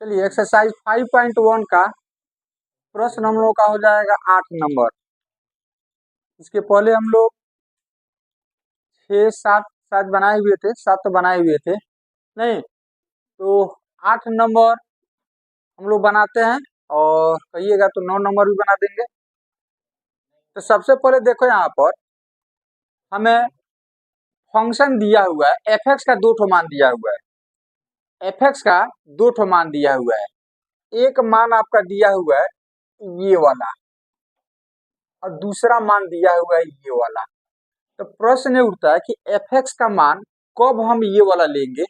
चलिए एक्सरसाइज 5.1 का प्रश्न हम लोग का हो जाएगा 8 नंबर। इसके पहले हम लोग 6-7 शायद बनाए हुए थे, 7 बनाए हुए थे नहीं, तो 8 नंबर हम लोग बनाते हैं और कहिएगा तो 9 नंबर भी बना देंगे। तो सबसे पहले देखो यहाँ पर हमें फंक्शन दिया हुआ है, एफ एक्स का 2 ठो मान दिया हुआ है, एफ एक्स का 2 ठो मान दिया हुआ है। एक मान आपका दिया हुआ है ये वाला और दूसरा मान दिया हुआ है ये वाला। तो प्रश्न ये उठता है कि एफ एक्स का मान कब हम ये वाला लेंगे,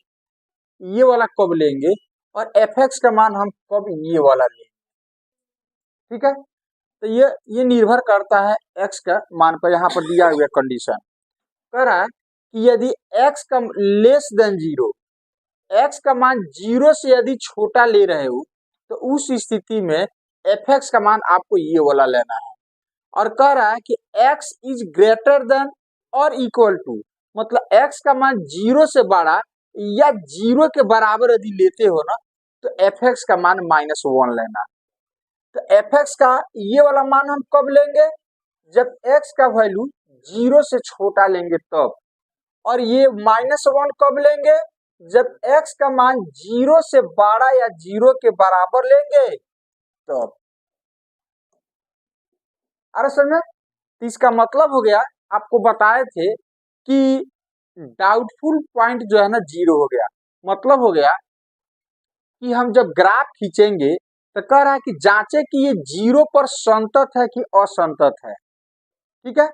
ये वाला कब लेंगे, और एफ एक्स का मान हम कब ये वाला लेंगे। ठीक है, तो ये निर्भर करता है एक्स का मान पर। यहाँ पर दिया हुआ कंडीशन कह रहा है कि यदि एक्स का लेस देन 0, एक्स का मान 0 से यदि छोटा ले रहे हो तो उस स्थिति में एफ एक्स का मान आपको ये वाला लेना है। और कह रहा है कि x इज ग्रेटर देन और इक्वल टू, मतलब x का मान 0 से बड़ा या 0 के बराबर यदि लेते हो ना तो एफ एक्स का मान -1 लेना। तो एफ एक्स का ये वाला मान हम कब लेंगे, जब x का वैल्यू 0 से छोटा लेंगे तब। और ये -1 कब लेंगे, जब x का मान 0 से बड़ा या 0 के बराबर लेंगे तब। अरे समझे, तो इसका मतलब हो गया, आपको बताए थे कि डाउटफुल पॉइंट जो है ना 0 हो गया। मतलब हो गया कि हम जब ग्राफ खींचेंगे तो कह रहा है कि जांचे कि ये 0 पर संतत है कि असंतत है। ठीक है,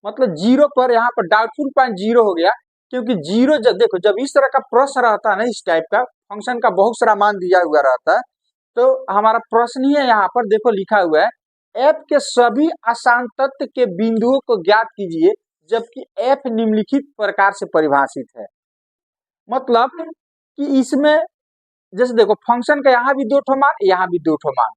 मतलब 0 पर यहाँ पर डाउटफुल पॉइंट 0 हो गया, क्योंकि 0 जब देखो जब इस तरह का प्रश्न रहता है ना, इस टाइप का फंक्शन का बहुत सारा मान दिया हुआ रहता है, तो हमारा प्रश्न ही है यहाँ पर देखो लिखा हुआ है f के सभी असांतत्य के बिंदुओं को ज्ञात कीजिए जबकि f निम्नलिखित प्रकार से परिभाषित है। मतलब कि इसमें जैसे देखो फंक्शन का यहाँ भी 2 ठो मान, यहाँ भी 2 ठो मान,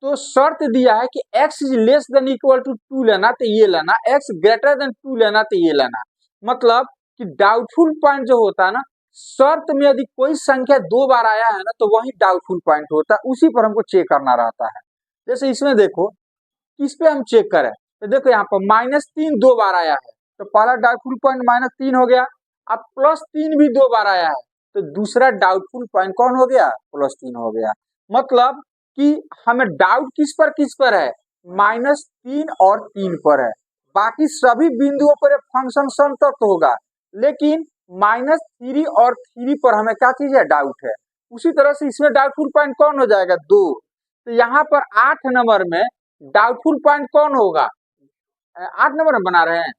तो शर्त दिया है कि x is less than equal to 2 लेना तो ये लेना, x ग्रेटर देन 2 लेना तो ये लेना। मतलब कि डाउटफुल पॉइंट जो होता है ना, शर्त में यदि कोई संख्या 2 बार आया है ना तो वही डाउटफुल पॉइंट होता है, उसी पर हमको चेक करना रहता है। जैसे इसमें देखो किस पे हम चेक करें, तो देखो यहाँ पर -3 2 बार आया है तो पहला डाउटफुल पॉइंट -3 हो गया। अब +3 भी 2 बार आया है तो दूसरा डाउटफुल पॉइंट कौन हो गया, +3 हो गया। मतलब कि हमें डाउट किस पर है, -3 और 3 पर है। बाकी सभी बिंदुओं पर फंक्शन संतत होगा, लेकिन -3 और 3 पर हमें क्या चीज है, डाउट है। उसी तरह से इसमें डाउटफुल पॉइंट कौन हो जाएगा, 2। तो यहाँ पर 8 नंबर में डाउटफुल पॉइंट कौन होगा, 8 नंबर में बना रहे हैं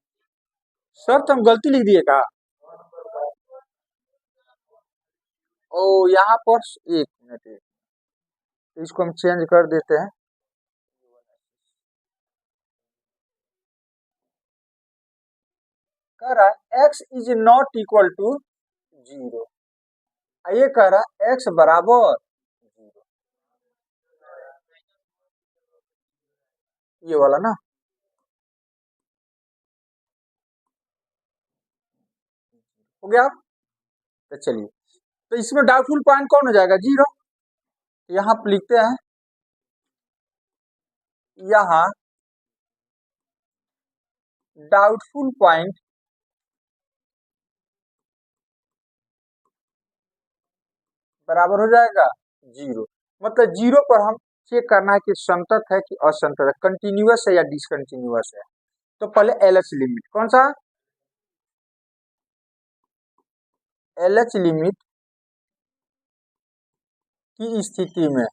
सर, तो हम गलती लिख दिए का। ओ यहाँ पर एक मिनट, इसको हम चेंज कर देते हैं। कह रहा है x is not equal to 0, ये कह रहा है x बराबर 0, ये वाला ना। हो गया, तो चलिए, तो इसमें डाउटफुल पॉइंट कौन हो जाएगा, 0। यहाँ पर लिखते हैं, यहाँ डाउटफुल पॉइंट बराबर हो जाएगा 0। मतलब 0 पर हम चेक करना है कि संतत है कि असंतत है, कंटिन्यूअस है या डिसकंटिन्यूअस है। तो पहले एलएच लिमिट, कौन सा, एलएच लिमिट की स्थिति में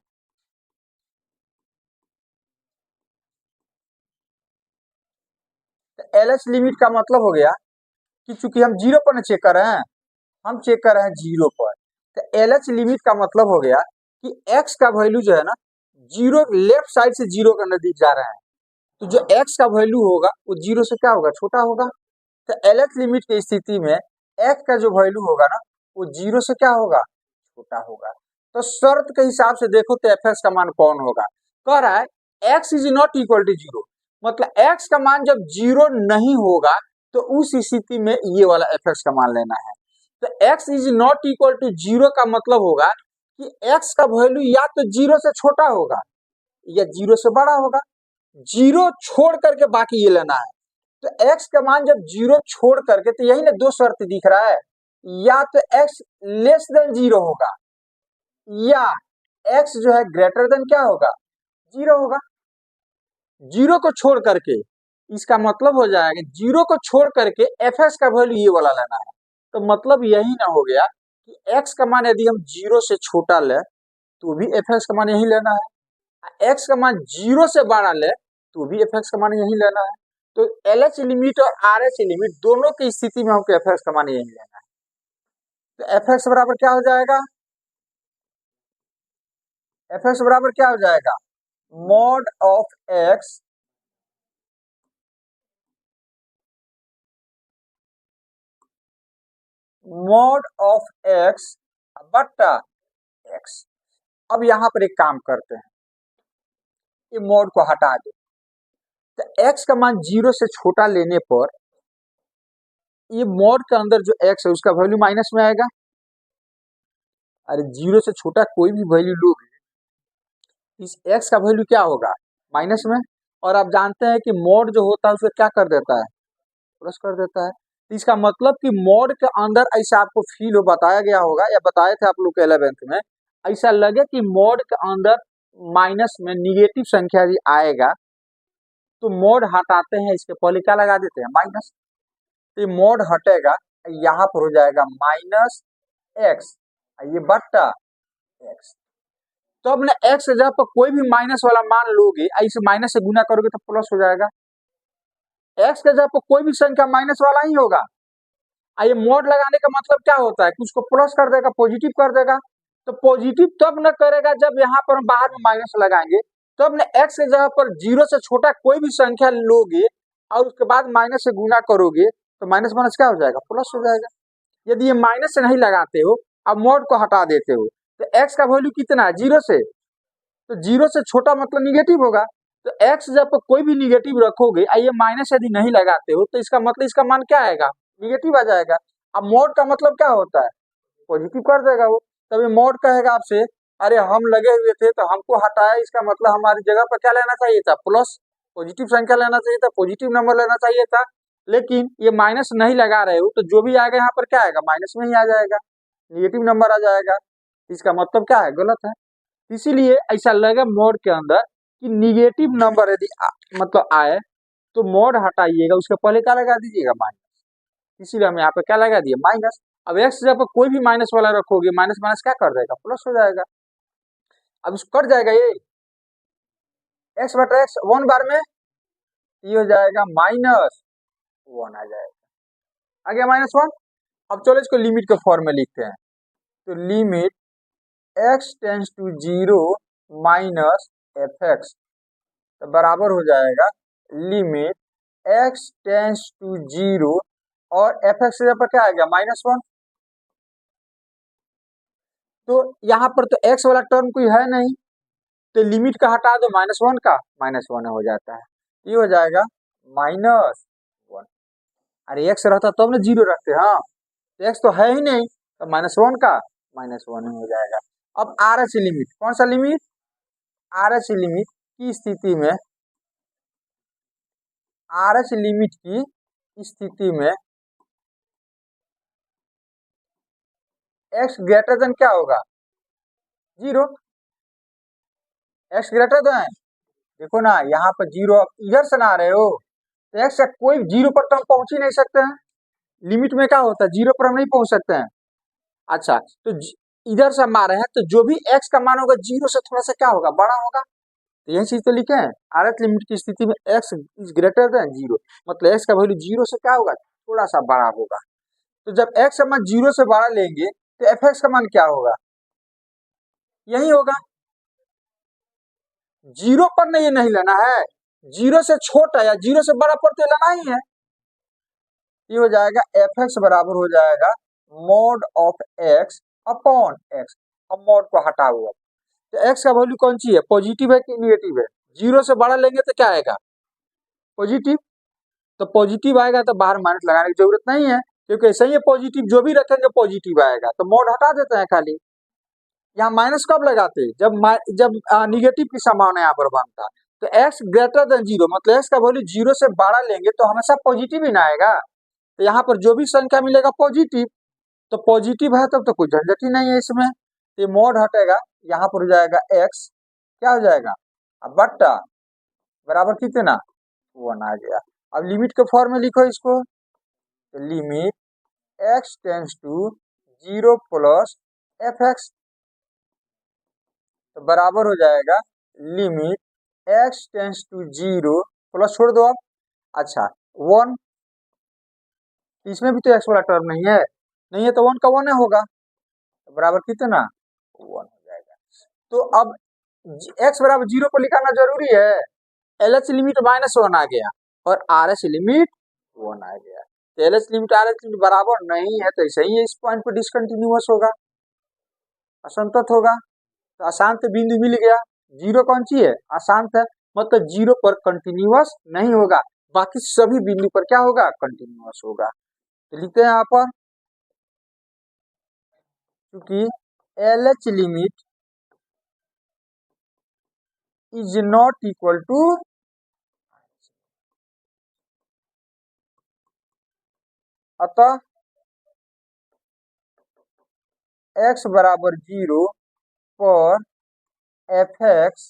एलएच लिमिट का मतलब हो गया कि चूंकि हम 0 पर चेक कर रहे हैं, हम चेक कर रहे हैं 0 पर, तो एलएच लिमिट का मतलब हो गया कि x का वैल्यू जो है ना 0 लेफ्ट साइड से 0 के नजदीक जा रहे हैं, तो जो x का वैल्यू होगा वो 0 से क्या होगा, छोटा होगा। तो एलएच लिमिट की स्थिति में x का जो वैल्यू होगा ना वो 0 से क्या होगा, छोटा होगा। तो शर्त के हिसाब से देखो तो एफ एक्स का मान कौन होगा, कह रहा है x is not equal to 0, मतलब x का मान जब 0 नहीं होगा तो उस स्थिति में ये वाला एफ एक्स का मान लेना है। तो x is not equal to 0 का मतलब होगा कि x का वैल्यू या तो 0 से छोटा होगा या 0 से बड़ा होगा, 0 छोड़ करके बाकी ये लेना है। तो x का मान जब 0 छोड़ करके, तो यही ना दो शर्त दिख रहा है, या तो x लेस देन 0 होगा या x जो है ग्रेटर देन क्या होगा, 0 होगा। 0 को छोड़ करके, इसका मतलब हो जाएगा 0 को छोड़ करके fx का वैल्यू ये वाला लेना है। तो मतलब यही ना हो गया कि x का मान यदि हम 0 से छोटा ले तो भी fx का मान यही लेना है, x का मान 0 से बड़ा ले तो भी fx का मान यही लेना है। तो LH लिमिट और RH लिमिट दोनों की स्थिति में हमको fx का मान यही लेना है। तो fx बराबर क्या हो जाएगा, fx बराबर क्या हो जाएगा, mod of x mod of x बट्टा x। अब यहां पर एक काम करते हैं, ये मॉड को हटा दो, तो x का मान 0 से छोटा लेने पर ये मॉड के अंदर जो x है उसका वैल्यू माइनस में आएगा। अरे 0 से छोटा कोई भी वैल्यू लोगे, इस x का वैल्यू क्या होगा, माइनस में। और आप जानते हैं कि मॉड जो होता है उसे क्या कर देता है, प्लस कर देता है। तो इसका मतलब कि मॉड के अंदर ऐसा आपको फील हो, बताया गया होगा या बताए थे आप लोग के 11th में, ऐसा लगे कि मॉड के अंदर माइनस में निगेटिव संख्या भी आएगा तो मॉड हटाते हैं, इसके पहले क्या लगा देते हैं, माइनस। तो ये मॉड हटेगा, यहाँ पर हो जाएगा माइनस एक्स, ये बट्टा एक्स। तो अब ना एक्स जब पर कोई भी माइनस वाला मान लोगे, ऐसे माइनस से गुना करोगे तो प्लस हो जाएगा। एक्स के जब पर कोई भी संख्या माइनस वाला ही होगा। ये मॉड लगाने का मतलब क्या होता है कि उसको प्लस कर देगा, पॉजिटिव कर देगा। तो पॉजिटिव तब न करेगा जब यहाँ पर हम बाहर में माइनस लगाएंगे। तो अब ना एक्स के जगह पर 0 से छोटा कोई भी संख्या लोगे और उसके बाद माइनस से गुना करोगे तो माइनस माइनस क्या हो जाएगा, प्लस हो जाएगा। यदि ये माइनस से नहीं लगाते हो, अब मॉड को हटा देते हो, तो एक्स का वैल्यू कितना है, 0 से, तो 0 से छोटा मतलब निगेटिव होगा। तो एक्स जब कोई भी निगेटिव रखोगे, ये माइनस यदि नहीं लगाते हो तो इसका मतलब इसका मान क्या आएगा, निगेटिव आ जाएगा। अब मॉड का मतलब क्या होता है, पॉजिटिव कर देगा वो। तभी मॉड कहेगा आपसे, अरे हम लगे हुए थे तो हमको हटाया, इसका मतलब हमारी जगह पर क्या लेना चाहिए था, प्लस, पॉजिटिव संख्या लेना चाहिए था, पॉजिटिव नंबर लेना चाहिए था। लेकिन ये माइनस नहीं लगा रहे हो तो जो भी आएगा यहाँ पर क्या आएगा, माइनस में ही आ जाएगा, निगेटिव नंबर आ जाएगा। इसका मतलब क्या है, गलत है। इसीलिए ऐसा लगे मॉड के अंदर कि निगेटिव नंबर यदि मतलब आए तो मॉड हटाइएगा, उसके पहले क्या लगा दीजिएगा, माइनस। इसीलिए हम यहाँ पे क्या लगा दिए, माइनस। अब एक्स जब कोई भी माइनस वाला रखोगे, माइनस माइनस क्या कर देगा, प्लस हो जाएगा। अब इसको कट जाएगा, ये एक्स बटा एक्स 1 बार में ये हो जाएगा -1 आ जाएगा, आ गया -1। अब चलो इसको लिमिट के फॉर्म में लिखते हैं। तो limit x tends to 0 minus F X तो बराबर हो जाएगा लिमिट x टेंस टू 0 और एफ एक्स पर क्या आ गया, -1। तो यहाँ पर तो x वाला टर्म कोई है नहीं, तो लिमिट का हटा दो -1 का, -1 हो जाता है, ये हो जाएगा -1। अरे x रहता तब ना 0 रखते, हाँ तो x तो है ही नहीं, तो -1 का -1 हो जाएगा। अब आर एच लिमिट, कौन सा लिमिट, आर एच लिमिट की स्थिति में, आर एच लिमिट की स्थिति में x ग्रेटर देन क्या होगा, 0। x ग्रेटर देन, देखो ना यहाँ पर 0, इधर से ना आ रहे हो तो x का कोई 0 पर तो हम पहुंच ही नहीं सकते हैं। लिमिट में क्या होता है, 0 पर हम नहीं पहुंच सकते हैं। अच्छा तो इधर से हम आ रहे हैं तो जो भी x का मान होगा 0 से थोड़ा सा क्या होगा, बड़ा होगा। तो यही चीज तो लिखे हैं, आर एच लिमिट की स्थिति में x इज ग्रेटर देन 0, मतलब x का वैल्यू 0 से क्या होगा, थोड़ा सा बड़ा होगा। तो जब x का मान 0 से बड़ा लेंगे तो एफ एक्स का मान क्या होगा, यही होगा। 0 पर नहीं, नहीं लेना है, 0 से छोटा या 0 से बड़ा पर तो लेना ही है। ये हो जाएगा एफ एक्स बराबर हो जाएगा mod of x upon x। अब मॉड को हटा हुआ, तो x का वैल्यू कौन सी है, पॉजिटिव है कि निगेटिव है, 0 से बड़ा लेंगे तो क्या आएगा, पॉजिटिव। तो पॉजिटिव आएगा तो बाहर माइनस लगाने की जरूरत नहीं है, क्योंकि ऐसे ही पॉजिटिव जो भी रखेंगे पॉजिटिव आएगा, तो मॉड हटा देते हैं खाली। यहाँ माइनस कब लगाते, जब निगेटिव की संभावना यहाँ पर बनता। तो x ग्रेटर देन जीरो मतलब x का वैल्यू जीरो से बड़ा लेंगे तो हमेशा पॉजिटिव ही ना आएगा। तो यहाँ पर जो भी संख्या मिलेगा पॉजिटिव, तो पॉजिटिव है तब तो कोई झंझट ही नहीं है इसमें। तो ये मॉड हटेगा, यहाँ पर हो जाएगा x, क्या हो जाएगा अब बट्टा बराबर कितना 1 आ गया। अब लिमिट के फॉर्म में लिखो इसको, तो limit x tends to 0 plus fx, तो बराबर हो जाएगा limit x tends to 0 plus छोड़ दो अब, अच्छा 1, इसमें भी तो x वाला टर्म नहीं है तो 1 का 1 होगा, तो बराबर कितना 1 हो जाएगा। तो अब x बराबर 0 पर लिखाना जरूरी है, LH लिमिट -1 आ गया और RH लिमिट 1 आ गया। तो LH लिमिट RH लिमिट बराबर नहीं है तो ऐसे ही इस पॉइंट पर डिसकंटिन्यूअस होगा, असंतत होगा। तो अशांत बिंदु मिल गया, जीरो कौन सी है अशांत है, मतलब जीरो पर कंटिन्यूअस नहीं होगा, बाकी सभी बिंदु पर क्या होगा कंटिन्यूअस होगा। तो लिखते हैं यहाँ पर, क्योंकि LH limit is not equal to, अतः x बराबर 0 पर fx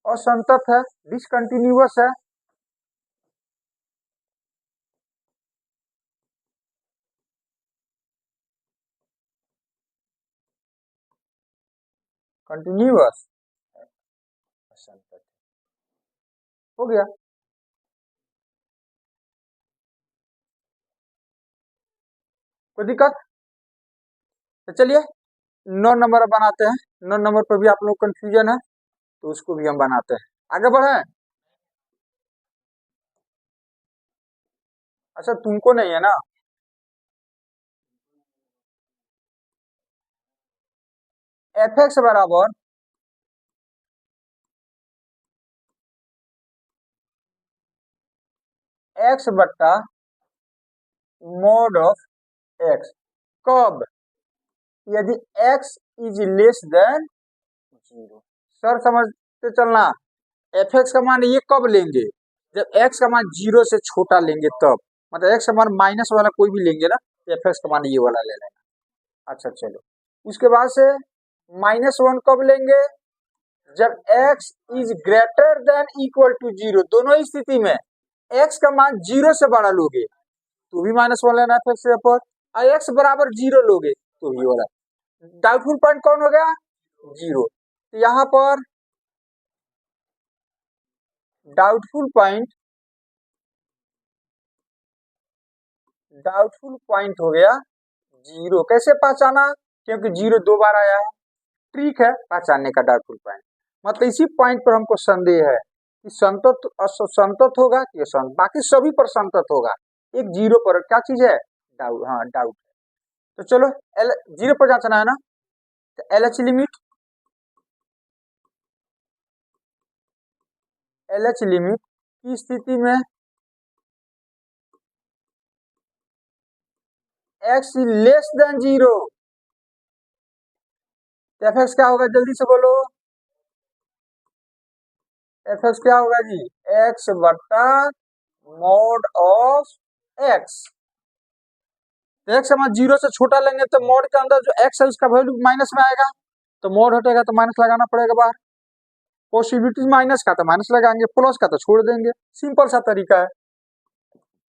असंतत है, डिसकंटिन्यूअस है। कंटिन्यूअस असंतत हो गया। कोई दिक्कत, तो चलिए 9 नंबर बनाते हैं। 9 नंबर पर भी आप लोग कंफ्यूजन है तो उसको भी हम बनाते हैं, आगे बढ़े। अच्छा तुमको नहीं है ना, fx बराबर x बट्टा मॉड ऑफ x, कब, यदि x is less then 0। Sir समझते चलना, fx का मान ये कब लेंगे, जब x का मान 0 से छोटा लेंगे तब, मतलब x का मान माइनस वाला कोई भी लेंगे ना तो fx का मान ये वाला ले लेना। अच्छा चलो, उसके बाद से -1 कब लेंगे, जब x is greater than equal to 0, दोनों ही स्थिति में x का मान 0 से बड़ा लोगे तो भी -1 लेना है फिर पर, और x बराबर 0 लोगे तो भी वाला। डाउटफुल पॉइंट कौन हो गया 0, तो यहाँ पर डाउटफुल पॉइंट हो गया 0। कैसे पहचाना, क्योंकि 0 2 बार आया है, ट्रिक है पहचानने का डाउटफुल पॉइंट, मतलब इसी पॉइंट पर हमको संदेह है कि संतत असंतत होगा कि असंतत, बाकी सभी पर संतत होगा, एक 0 पर क्या चीज है डाउट, हाँ डाउट है। तो चलो एल 0 पर जांचना है ना, तो LH लिमिट की स्थिति में x लेस देन 0, fx क्या होगा जल्दी से बोलो, fx क्या होगा जी x बट्टा मॉड ऑफ x। तो x समान 0 से छोटा लेंगे तो मॉड के अंदर जो x है उसका वैल्यू माइनस में आएगा, तो मॉड हटेगा तो माइनस लगाना पड़ेगा बाहर, पॉसिबिलिटी माइनस का तो माइनस लगाएंगे, प्लस का तो छोड़ देंगे, सिंपल सा तरीका है।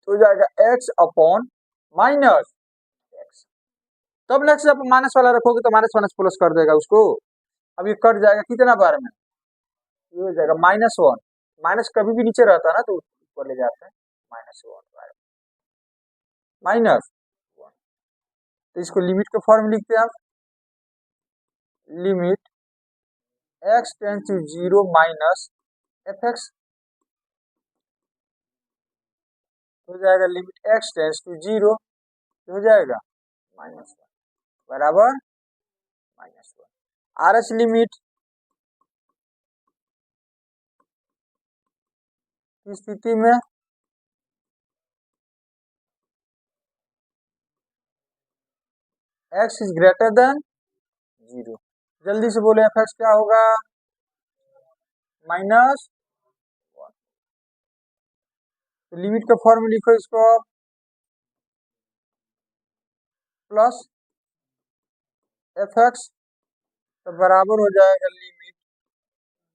तो हो जाएगा x अपॉन माइनस x, तब नेक्स्ट जब माइनस वाला रखोगे तो माइनस माइनस प्लस कर देगा उसको, अब ये कट जाएगा कितना बार में, ये हो जाएगा -1, माइनस कभी भी नीचे रहता है ना तो ऊपर ले जाते हैं -1 बार -1। तो इसको लिमिट के फॉर्म में लिखते हैं आप, limit x tends to 0 minus fx, हो जाएगा लिमिट x टेंस टू 0 हो जाएगा -1 बराबर -1। RH लिमिट की स्थिति में x इज ग्रेटर देन 0, जल्दी से बोले एफ एक्स क्या होगा, -1। तो लिमिट का फॉर्म लिखो इसको आप, प्लस एफ एक्स तो बराबर हो जाएगा limit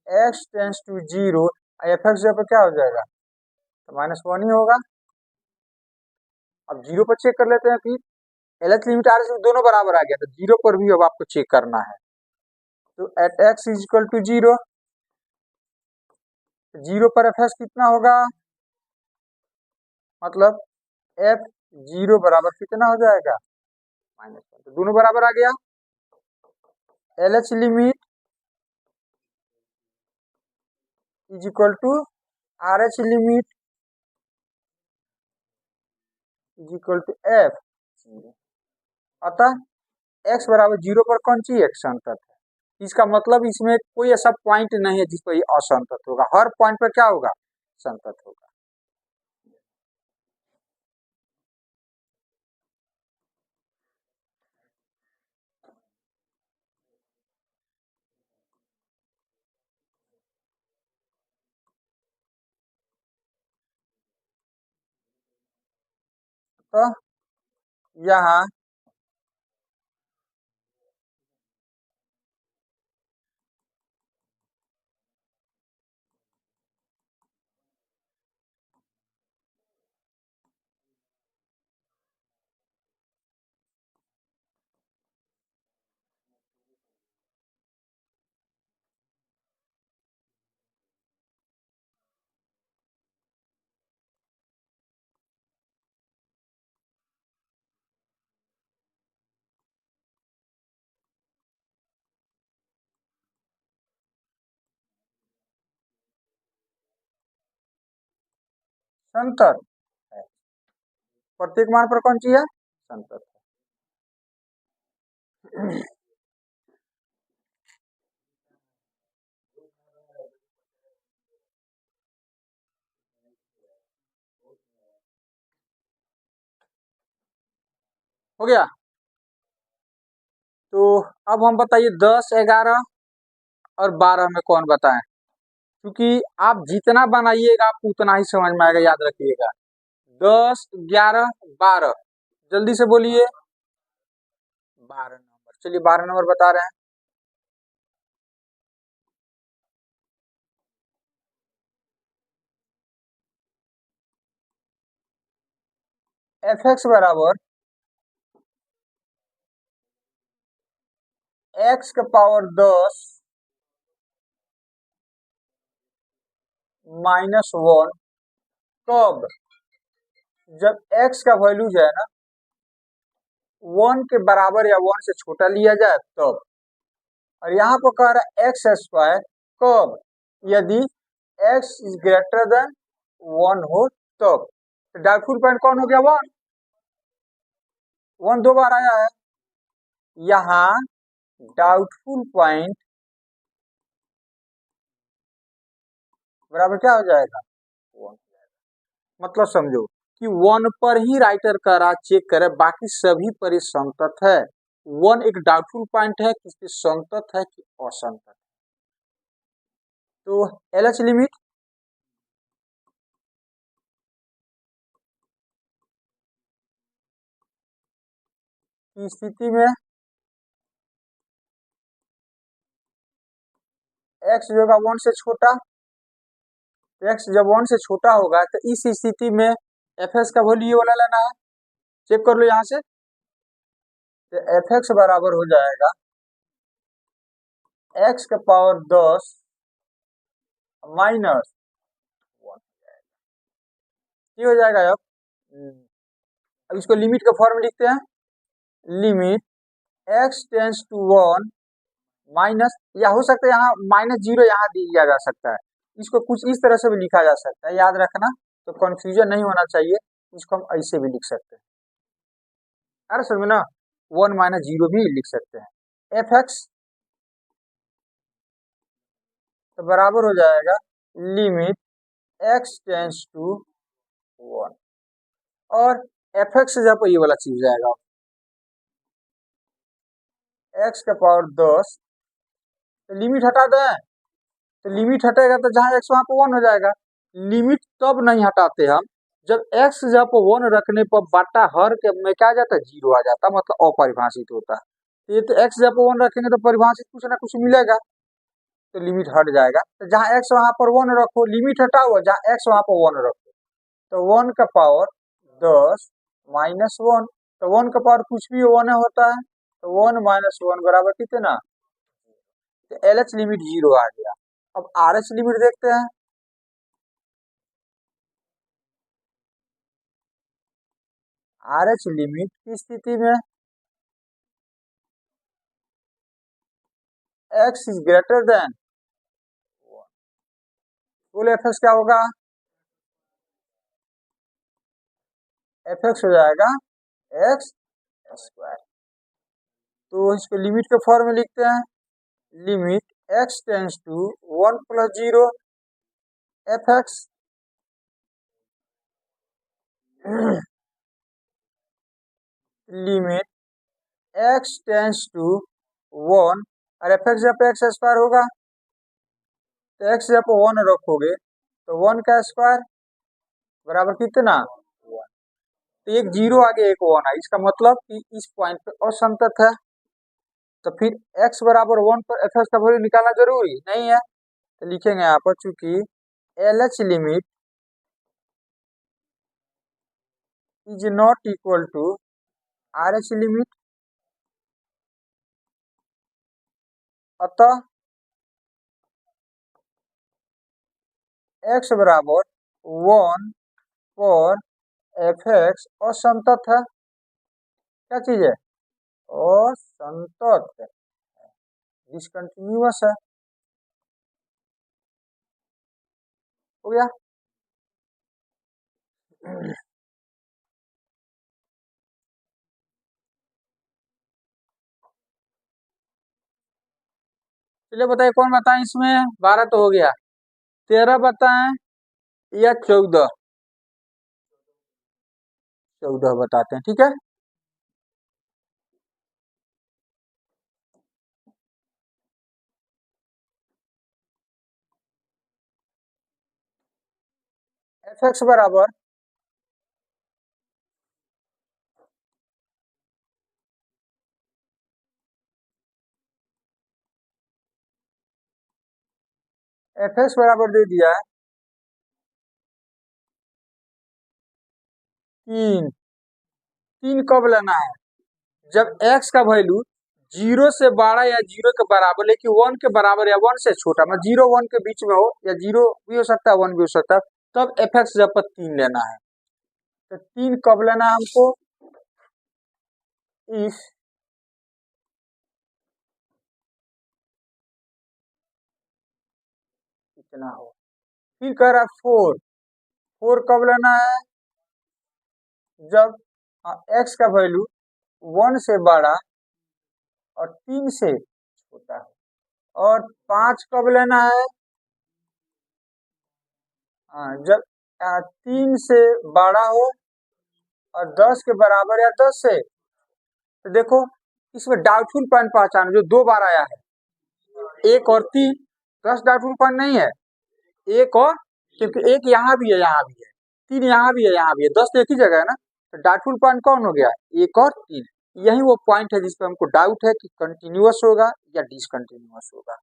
x tends to zero, F X जब क्या हो जाएगा तो -1 ही होगा। अब जीरो पर चेक कर लेते हैं फिर, एल एच लिमिट आर से दोनों बराबर आ गया, तो जीरो पर भी अब आपको चेक करना है। तो at X is equal to zero, zero पर एफ एक्स कितना होगा, मतलब एफ जीरो बराबर कितना हो जाएगा, -1। तो दोनों बराबर आ गया। L H limit is equal to R H limit is equal to F. अतः एक्स बराबर जीरो पर कौन सी एक संतत है, इसका मतलब इसमें कोई ऐसा पॉइंट नहीं है जिस पर ये असंतत होगा, हर पॉइंट पर क्या होगा, संतत होगा। तो यहाँ संतत है, प्रत्येक मान पर कौन सी है, संतत है। हो गया। तो अब हम बताइए 10, 11 और 12 में कौन बताएं, क्योंकि आप जितना बनाइएगा आपको उतना ही समझ में आएगा, याद रखिएगा। 10, 11, 12, जल्दी से बोलिए। 12 नंबर, चलिए 12 नंबर बता रहे हैं। एफ एक्स बराबर एक्स का पावर 10 -1, कब, जब एक्स का वैल्यू जो है ना 1 के बराबर या 1 से छोटा लिया जाए तब। और यहाँ पर कह रहा है एक्स स्क्वायर, कब, यदि एक्स इज ग्रेटर देन 1 हो तब। तो डाउटफुल पॉइंट कौन हो गया, 1, 1 दो बार आया है। यहाँ डाउटफुल पॉइंट बराबर क्या हो जाएगा, 1। मतलब समझो कि 1 पर ही राइटर कह रहा चेक करे, बाकी सभी पर ही संतत है। 1 एक डाउटफुल पॉइंट है कि इसकी संतत है कि असंतत। तो एल एच लिमिट की स्थिति में एक्स जो होगा 1 से छोटा, एक्स जब 1 से छोटा होगा तो इस स्थिति में एफ एक्स का वैल्यू ये वाला लेना है, चेक कर लो यहाँ से। तो एफ एक्स बराबर हो जाएगा एक्स का पावर 10 -1, ये हो जाएगा। अब इसको लिमिट का फॉर्म लिखते हैं, limit x tends to 1 minus, या हो सकता है यहाँ -0 यहाँ दिया जा सकता है, इसको कुछ इस तरह से भी लिखा जा सकता है, याद रखना, तो कंफ्यूजन नहीं होना चाहिए। इसको हम ऐसे भी लिख सकते हैं, अरे समझ ना, 1 -0 भी लिख सकते हैं। एफ एक्स तो बराबर हो जाएगा लिमिट एक्स टेंस टू 1, और एफ एक्स जब ये वाला चीज जाएगा एक्स का पावर 10 तो लिमिट हटा दें, तो लिमिट हटेगा तो जहाँ x वहाँ पर 1 हो जाएगा। लिमिट तब नहीं हटाते हम जब x जब 1 रखने पर बाटा हर के में क्या आ जाता है, 0 आ जाता, मतलब अपरिभाषित होता है। ये तो x जब 1 रखेंगे तो परिभाषित कुछ ना कुछ मिलेगा, तो लिमिट हट जाएगा। तो जहाँ x वहाँ पर 1 रखो, लिमिट हटा हुआ, जहाँ x वहाँ पर 1 रखो, तो 1 का पावर 10 माइनस 1, तो 1 का पावर कुछ भी 1 होता है, तो 1 माइनस 1 बराबर कितना, तो LH लिमिट 0 आ गया। अब RH लिमिट देखते हैं। RH लिमिट की स्थिति में x इज ग्रेटर देन, बोले एफ क्या होगा, एफ हो जाएगा एक्स स्क्वायर। तो इसको लिमिट के फॉर्म में लिखते हैं, limit x tends to 1 plus 0 F X limit x tends to 1 और एफ एक्स जब एक्स स्क्वायर होगा, तो x जब 1 रखोगे तो 1 का स्क्वायर बराबर कितना 1, तो एक 0 आगे एक 1 है, इसका मतलब कि इस पॉइंट पे असंतत है। तो फिर x बराबर 1 पर एफ एक्स का वैल्यू निकालना जरूरी नहीं है, तो लिखेंगे यहाँ पर चूंकि LH limit is not equal to RH limit, अतः x बराबर 1 पर एफ एक्स असंतत है। क्या चीज है, असंतत है, डिसकंटिन्यूअस है। हो गया। चलिए बताइए, कौन बताएं इसमें, 12 तो हो गया, 13 बताएं या 14, 14 बताते हैं, ठीक है। एफ एक्स बराबर एफ एक्स बराबर दे दिया है 3। 3 कब लेना है, जब x का वैल्यू 0 से बड़ा या 0 के बराबर, लेकिन 1 के बराबर या 1 से छोटा, मतलब 0 1 के बीच में हो, या 0 भी हो सकता है 1 भी हो सकता है, तब एफ एक्स जब पर 3 लेना है। तो 3 कब लेना है हमको, इफ इतना हो। फिर कह रहा है 4, 4 कब लेना है, जब x का वैल्यू 1 से बड़ा और 3 से छोटा है। और 5 कब लेना है, जब 3 से बड़ा हो और 10 के बराबर या 10 से, तो देखो इसमें डाउटफुल पॉइंट पहचानो जो 2 बार आया है, 1 और 3, 10 डाउटफुल पॉइंट नहीं है, 1 और, क्योंकि 1 यहाँ भी है, यहाँ भी है, 3 यहाँ भी है, यहाँ भी है, 10 तो एक ही जगह है ना, तो डाउटफुल पॉइंट कौन हो गया, 1 और 3। यही वो पॉइंट है जिसपे हमको डाउट है कि कंटिन्यूअस होगा या डिसकंटिन्यूअस होगा,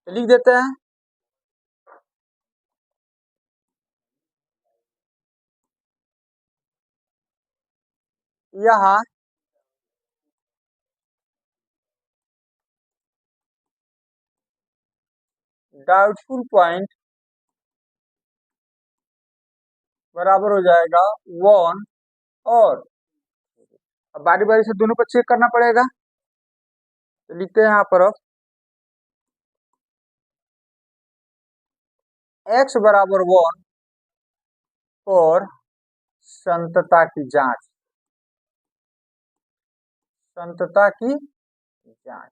तो लिख देते हैं। यहाँ डाउटफुल पॉइंट बराबर हो जाएगा 1 और, अब बारी बारी से दोनों पर चेक करना पड़ेगा, तो लिखते हैं यहाँ पर अब x बराबर 1 और संतता की जांच, संतता की जांच,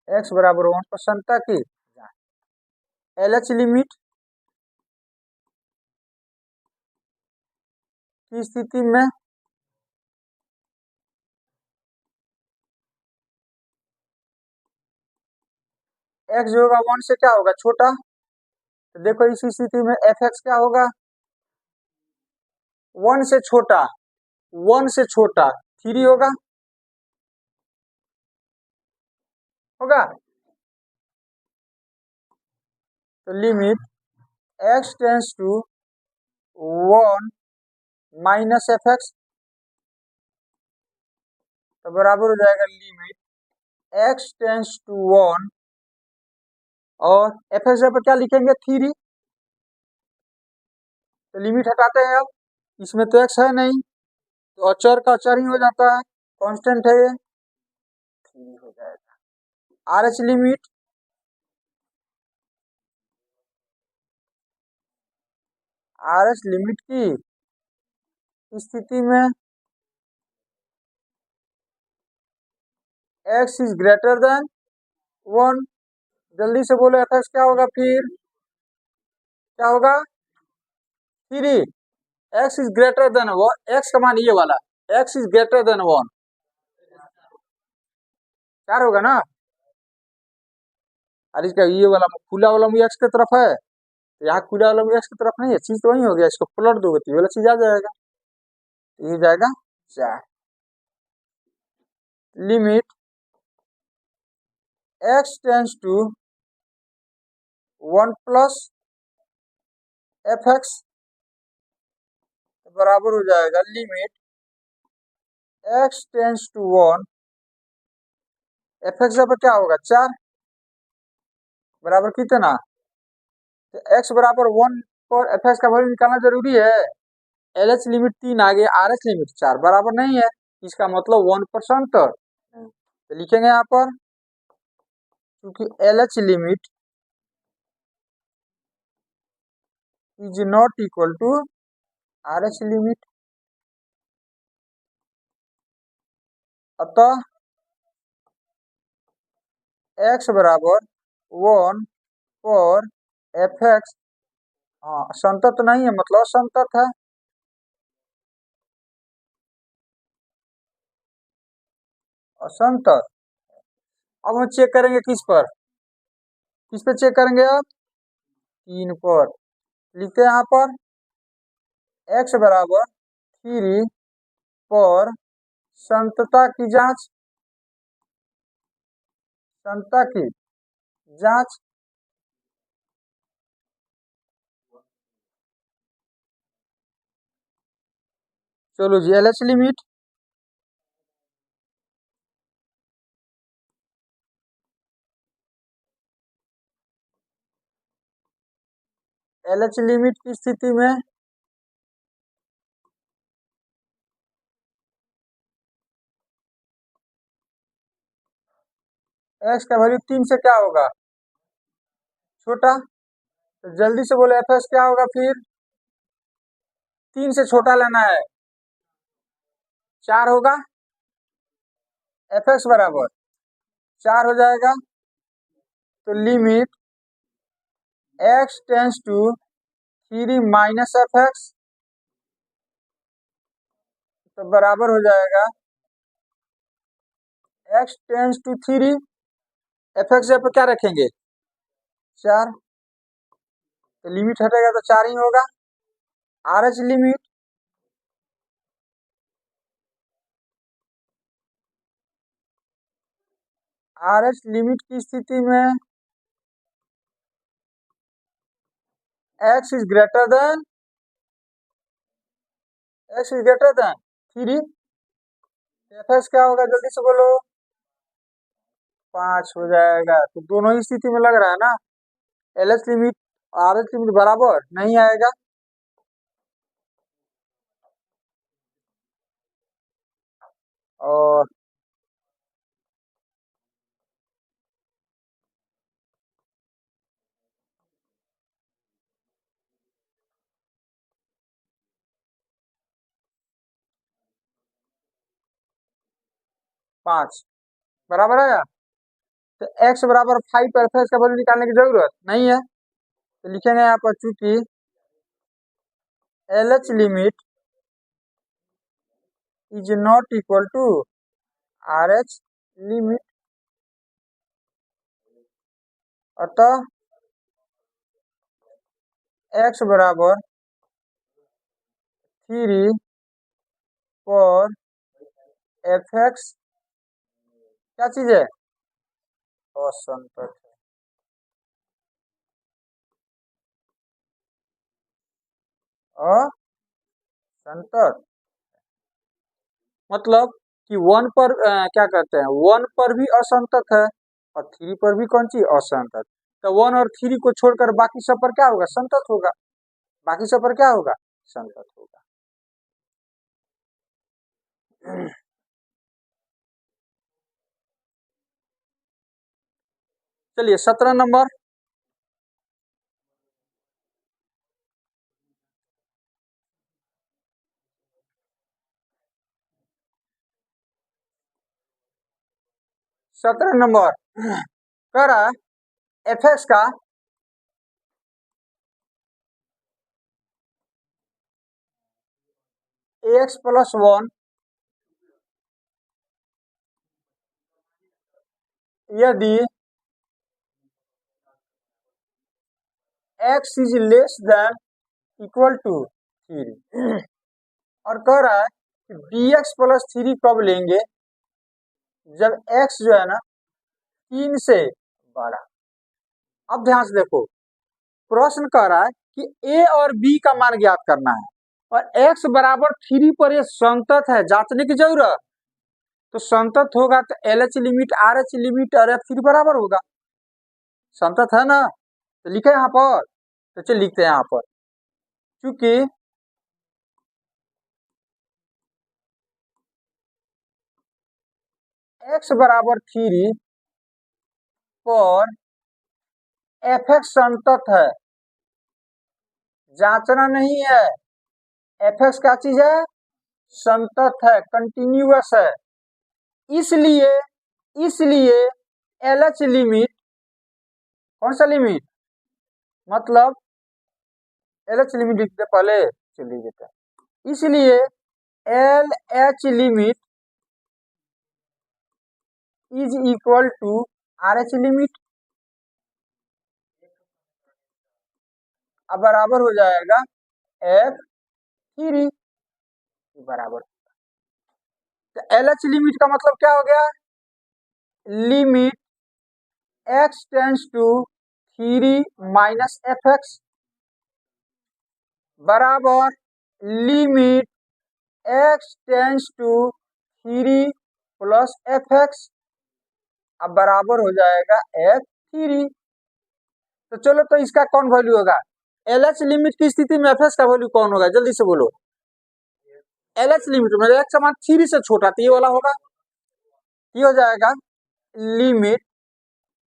x बराबर 1 पर संतता की जांच। LH लिमिट की स्थिति में एक्स जो होगा 1 से क्या होगा छोटा, तो देखो इसी स्थिति में एफ एक्स क्या होगा 1 से छोटा, 1 से छोटा 3 होगा, होगा। तो limit x tends to 1 minus F X, तो बराबर हो जाएगा लिमिट एक्स टेंस टू 1 और एफ एक्स पर क्या लिखेंगे 3, तो लिमिट हटाते हैं अब, इसमें तो एक्स है नहीं, तो अचर का अचर ही हो जाता है, कांस्टेंट है ये, 3 हो जाएगा। Are H limit are H limit की स्थिति में एक्स इज ग्रेटर देन 1, जल्दी से बोलो एफ एक्स क्या होगा फिर, क्या होगा 3, x is greater then 1, x का मान ये वाला, एक्स इज ग्रेटर देन 1, 4 होगा ना। और इसका ये वाला खुला वाला मुझे एक्स की तरफ है, तो यहाँ खुला वाला मुझे एक्स की तरफ नहीं है, चीज तो वही हो गया, इसको पलट दोगे तो ये वाला चीज आ जाएगा, ये जाएगा 4। Limit x tends to 1 plus F x बराबर हो जाएगा limit x tends to 1, F X पर क्या होगा 4 बराबर कितना, तो एक्स बराबर 1 पर एफ एक्स का वैल्यू निकालना जरूरी है। एल एच लिमिट 3 आ गया, आर एच लिमिट 4 बराबर नहीं है, इसका मतलब 1% तो लिखेंगे यहाँ पर, क्योंकि L H limit is not equal to R H limit, अतः एक्स बराबर 1 पर एफ एक्स, हाँ संतत नहीं है मतलब असंतत है, असंतत। अब हम चेक करेंगे किस पे चेक करेंगे अब 3 पर, लिखते हैं यहाँ पर एक्स बराबर 3 पर संतता की जांच, संतता की जांच, चलो G L H limit L H limit की स्थिति में एक्स का वैल्यू 3 से क्या होगा छोटा, तो जल्दी से बोले एफ एक्स क्या होगा फिर, 3 से छोटा लेना है, 4 होगा, एफ एक्स बराबर 4 हो जाएगा, तो limit x tends to 3 minus F X, तो बराबर हो जाएगा X tends to 3, F X पर क्या रखेंगे 4, तो लिमिट हटेगा तो 4 ही होगा। Are H limit are H limit की स्थिति में x is greater then 3, F x क्या होगा जल्दी से बोलो 5 हो जाएगा, तो दोनों ही स्थिति में लग रहा है ना L H limit are H limit बराबर नहीं आएगा, और पांच बराबर आया, तो एक्स बराबर 5 पर एफ एक्स का वैल्यू निकालने की जरूरत नहीं है, तो लिखेंगे यहाँ पर चूंकि L H limit is not equal to R H limit, अतः x बराबर 3 फॉर एफ एक्स क्या चीज है, असंतत है, असंतत मतलब कि वन पर क्या कहते हैं, वन पर भी असंतत है और थ्री पर भी कौन सी असंतत, तो वन और थ्री को छोड़कर बाकी सब पर क्या होगा, संतत होगा, बाकी सब पर क्या होगा, संतत होगा। चलिए 17 नंबर, कह रहा है एफ एक्स का एक्स प्लस वन यदि X is less than equal to three, और कह रहा है कि बी एक्स प्लस थ्री कब लेंगे, जब एक्स जो है ना 3 से बड़ा। अब ध्यान से देखो, प्रश्न कह रहा है कि ए और बी का मान ज्ञात करना है और x बराबर 3 पर ये संतत है, जांचने की जरूरत, तो संतत होगा तो L H limit are H limit और F3 बराबर होगा, संतत है ना, तो लिखे यहाँ पर, तो चलिए लिखते हैं यहाँ पर, क्योंकि x बराबर 3 पर एफ एक्स संतत है, जांचना नहीं है, एफ एक्स क्या चीज है, संतत है, कंटिन्यूअस है, इसलिए इसलिए एल एच लिमिट, कौन सा लिमिट, मतलब एल एच लिमिट लिखते पहले, चलिए देते हैं, इसलिए L H limit is equal to R H limit, अब बराबर हो जाएगा एफ थ्री बराबर, तो एल एच लिमिट का मतलब क्या हो गया, limit x tends to three minus F x बराबर limit x tends to three plus F x, अब बराबर हो जाएगा एफ थ्री। तो चलो, तो इसका कौन वैल्यू होगा, एल एच लिमिट की स्थिति में एफ एक्स का वैल्यू कौन होगा, जल्दी से बोलो, एल एच लिमिट में एक्स समान थ्री से छोटा, तो ये वाला होगा, ये हो जाएगा limit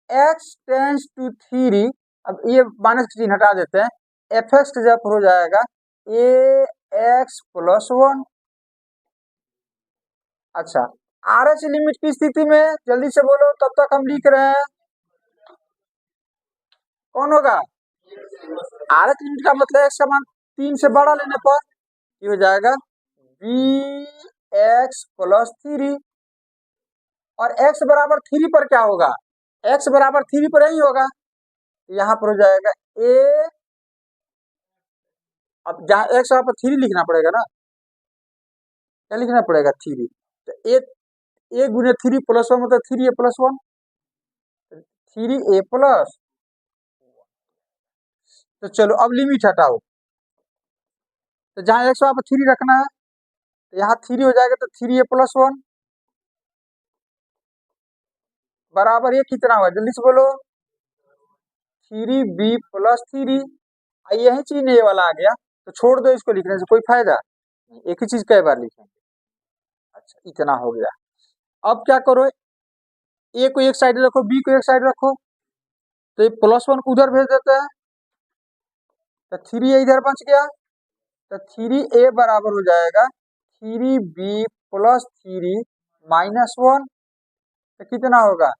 x tends to three, अब ये माइनस का चिन्ह हटा देते हैं, एफ एक्स की जगह हो जाएगा ए एक्स प्लस वन। अच्छा, आर एच लिमिट की स्थिति में जल्दी से बोलो, तब तक हम लिख रहे हैं, कौन होगा, आर एच लिमिट का मतलब एक्स समान 3 से बड़ा लेने पर ये हो जाएगा बी एक्स प्लस थ्री, और x बराबर 3 पर क्या होगा, x बराबर 3 पर ही होगा, यहाँ पर हो जाएगा a, अब जहाँ x यहाँ पर 3 लिखना पड़ेगा ना, क्या लिखना पड़ेगा, 3, तो a गुने 3 प्लस वन मतलब 3a plus one, 3a plus, तो चलो अब लिमिट हटाओ, तो जहाँ x वहाँ पर 3 रखना है, तो यहाँ 3 हो जाएगा, तो 3a प्लस वन बराबर ये कितना हुआ, जल्दी से बोलो, 3b प्लस थ्री, यही चीज ये वाला आ गया, तो छोड़ दो, इसको लिखने से कोई फायदा नहीं, एक ही चीज कई बार लिखेंगे। अच्छा, इतना हो गया, अब क्या करो, ए को एक साइड रखो, बी को एक साइड रखो, तो ये प्लस वन को उधर भेज देते हैं, तो थ्री ए इधर बच गया, तो थ्री ए बराबर हो जाएगा three B plus three minus one, तो कितना होगा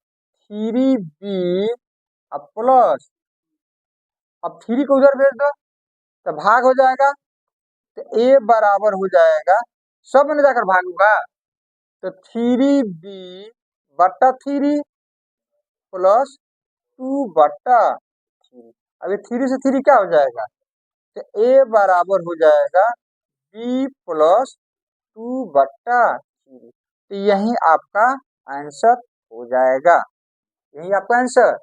थ्री बी, अब प्लस, अब थ्री को उधर भेज दो तो भाग हो जाएगा, तो ए बराबर हो जाएगा, सब में जाकर भाग होगा, तो थ्री बी बट्टा थ्री प्लस 2/3। अब ये 3 से 3 क्या हो जाएगा, तो a बराबर हो जाएगा b+2/3। तो यही आपका आंसर हो जाएगा, यही आपका आंसर